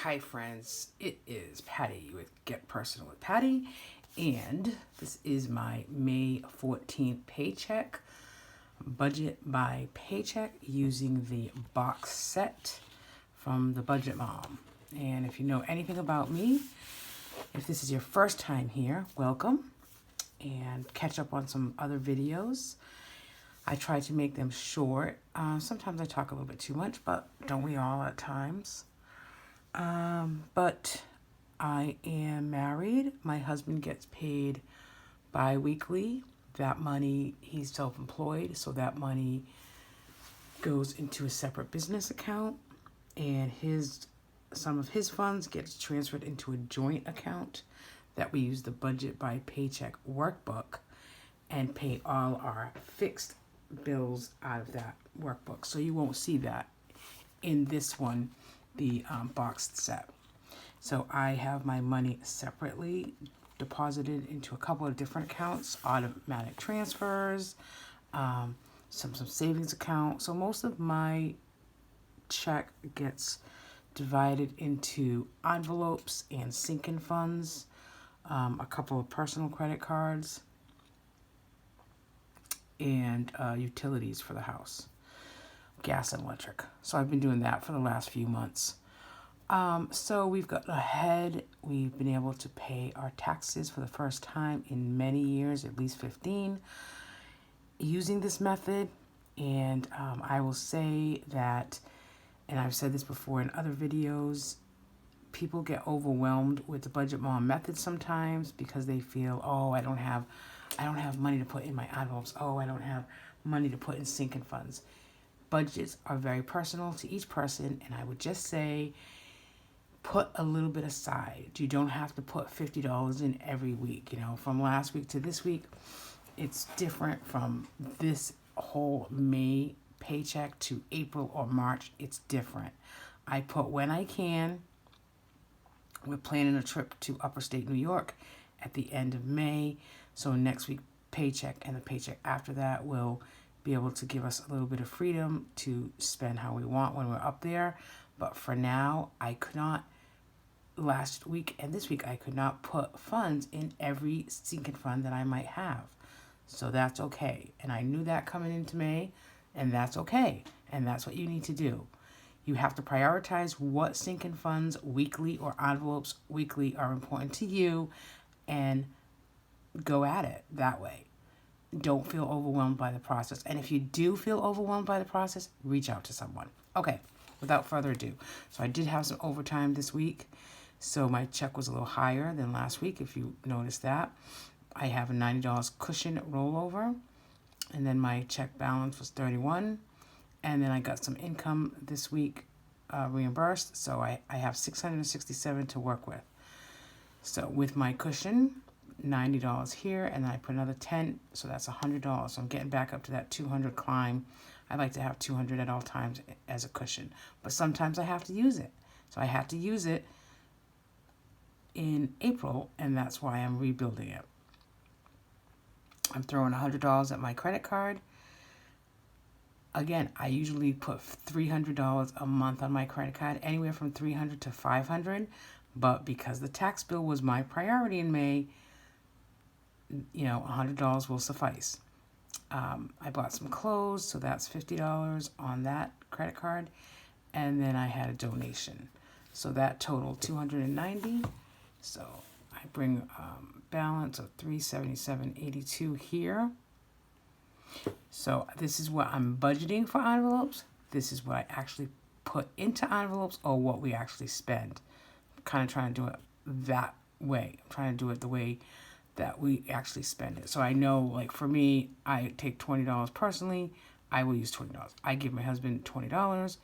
Hi friends, it is Patty with Get Personal with Patty, and this is my May 14th paycheck, budget by paycheck, using the box set from the Budget Mom. And if you know anything about me, if this is your first time here, welcome, and catch up on some other videos. I try to make them short. Sometimes I talk a little bit too much, but don't we all at times? But I am married. My husband gets paid bi-weekly. That money, he's self-employed, so that money goes into a separate business account, and some of his funds gets transferred into a joint account that we use the budget by paycheck workbook and pay all our fixed bills out of that workbook. So you won't see that in this one, the boxed set. So I have my money separately deposited into a couple of different accounts, automatic transfers, some savings account. So most of my check gets divided into envelopes and sinking funds, a couple of personal credit cards, and utilities for the house, gas and electric. So I've been doing that for the last few months. So we've gotten ahead. We've been able to pay our taxes for the first time in many years, at least 15, using this method. And I will say that, and I've said this before in other videos, people get overwhelmed with the Budget Mom method sometimes because they feel, oh, I don't have money to put in my envelopes. Oh, I don't have money to put in sinking funds. Budgets are very personal to each person, and I would just say put a little bit aside. You don't have to put $50 in every week. You know, from last week to this week, it's different. From this whole May paycheck to April or March, it's different. I put when I can. We're planning a trip to upper state New York at the end of May. So next week paycheck and the paycheck after that will be able to give us a little bit of freedom to spend how we want when we're up there. But for now, I could not, last week and this week, I could not put funds in every sinking fund that I might have. So that's okay. And I knew that coming into May, and that's okay. And that's what you need to do. You have to prioritize what sinking funds weekly or envelopes weekly are important to you and go at it that way. Don't feel overwhelmed by the process. And if you do feel overwhelmed by the process, reach out to someone. Okay, without further ado. So I did have some overtime this week. So my check was a little higher than last week, if you noticed that. I have a $90 cushion rollover. And then my check balance was $31. And then I got some income this week reimbursed. So I have $667 to work with. So with my cushion, $90 here, and then I put another $10, so that's $100. So I'm getting back up to that 200 climb. I like to have 200 at all times as a cushion, but sometimes I have to use it. So I had to use it in April, and that's why I'm rebuilding it. I'm throwing $100 at my credit card. Again, I usually put $300 a month on my credit card, anywhere from $300 to $500, but because the tax bill was my priority in May, you know, $100 will suffice. I bought some clothes, so that's $50 on that credit card, and then I had a donation, so that totaled $290. So I bring balance of $377.82 here. So this is what I'm budgeting for envelopes. This is what I actually put into envelopes, or what we actually spend. I'm kind of trying to do it that way. I'm trying to do it the way that we actually spend it. So I know, like for me, I take $20 personally. I will use $20. I give my husband $20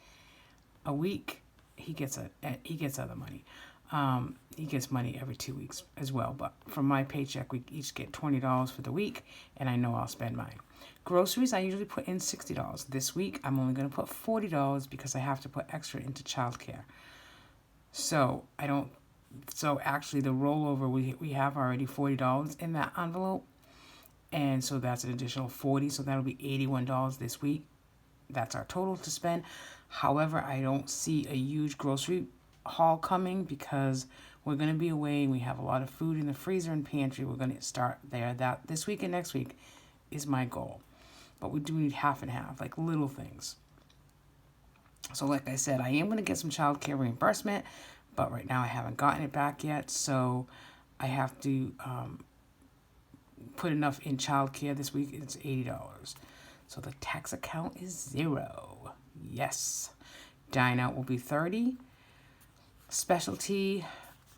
a week. He gets other money. He gets money every 2 weeks as well. But from my paycheck, we each get $20 for the week, and I know I'll spend mine. Groceries, I usually put in $60. This week, I'm only going to put $40 because I have to put extra into childcare. So actually the rollover, we have already $40 in that envelope. And so that's an additional $40. So that'll be $81 this week. That's our total to spend. However, I don't see a huge grocery haul coming because we're going to be away and we have a lot of food in the freezer and pantry. We're going to start there. That this week and next week is my goal. But we do need half and half, like little things. So like I said, I am going to get some child care reimbursement, but right now I haven't gotten it back yet. So I have to put enough in child care this week. It's $80. So the tax account is 0. Yes. Dine out will be $30. Specialty,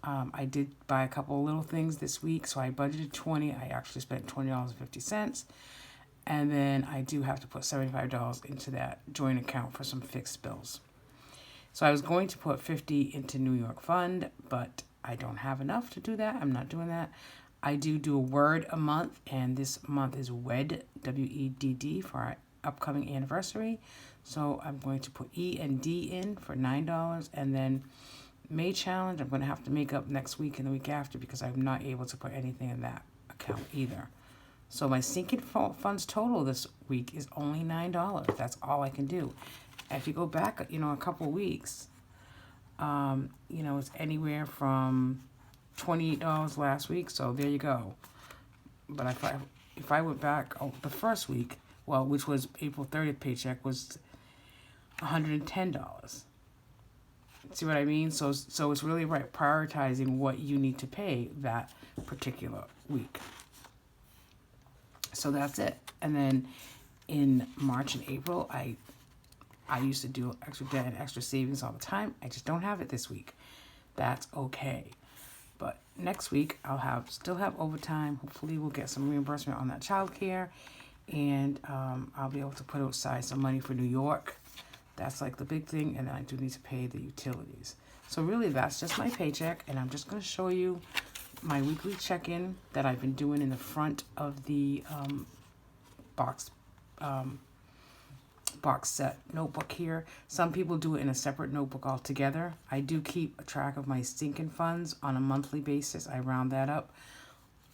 I did buy a couple of little things this week, so I budgeted $20. I actually spent $20.50. And then I do have to put $75 into that joint account for some fixed bills. So I was going to put $50 into New York Fund, but I don't have enough to do that. I'm not doing that. I do a word a month, and this month is WEDD, W-E-D-D, for our upcoming anniversary. So I'm going to put E and D in for $9, and then May challenge I'm going to have to make up next week and the week after because I'm not able to put anything in that account either. So my sinking funds total this week is only $9. That's all I can do. If you go back, a couple of weeks, it's anywhere from $28 last week. So there you go. But if I went back, the first week, which was April 30th paycheck, was $110. See what I mean? So it's really right prioritizing what you need to pay that particular week. So that's it. And then in March and April, I used to do extra debt and extra savings all the time. I just don't have it this week. That's okay. But next week, I'll still have overtime. Hopefully, we'll get some reimbursement on that childcare. And I'll be able to put aside some money for New York. That's like the big thing. And then I do need to pay the utilities. So really, that's just my paycheck. And I'm just going to show you my weekly check-in that I've been doing in the front of the box set notebook here. Some people do it in a separate notebook altogether. I do keep a track of my sinking funds on a monthly basis. I round that up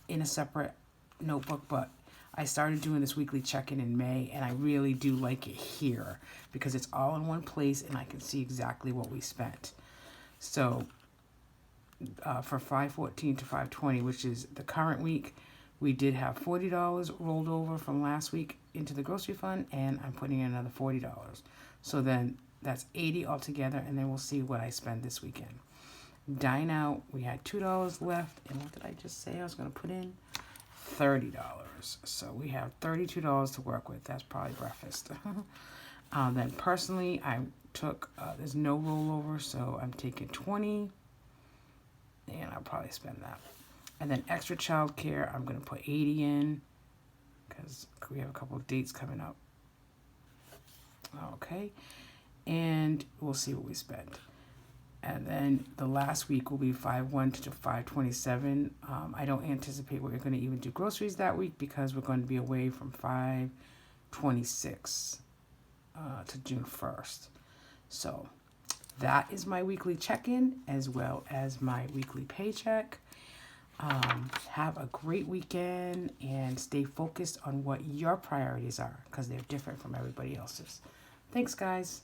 in a separate notebook, but I started doing this weekly check-in in May, and I really do like it here because it's all in one place and I can see exactly what we spent. So for 5/14 to 5/20, which is the current week, we did have $40 rolled over from last week into the grocery fund, and I'm putting in another $40. So then that's $80 altogether, and then we'll see what I spend this weekend. Dine out, we had $2 left, and what did I just say I was going to put in? $30. So we have $32 to work with. That's probably breakfast. Then personally, I took, there's no rollover, so I'm taking $20, and I'll probably spend that. And then extra child care, I'm going to put $80 in because we have a couple of dates coming up. Okay. And we'll see what we spend. And then the last week will be 5/1 to 5/27. I don't anticipate we're going to even do groceries that week because we're going to be away from 5/26 to June 1st. So that is my weekly check-in as well as my weekly paycheck. Have a great weekend and stay focused on what your priorities are because they're different from everybody else's. Thanks, guys.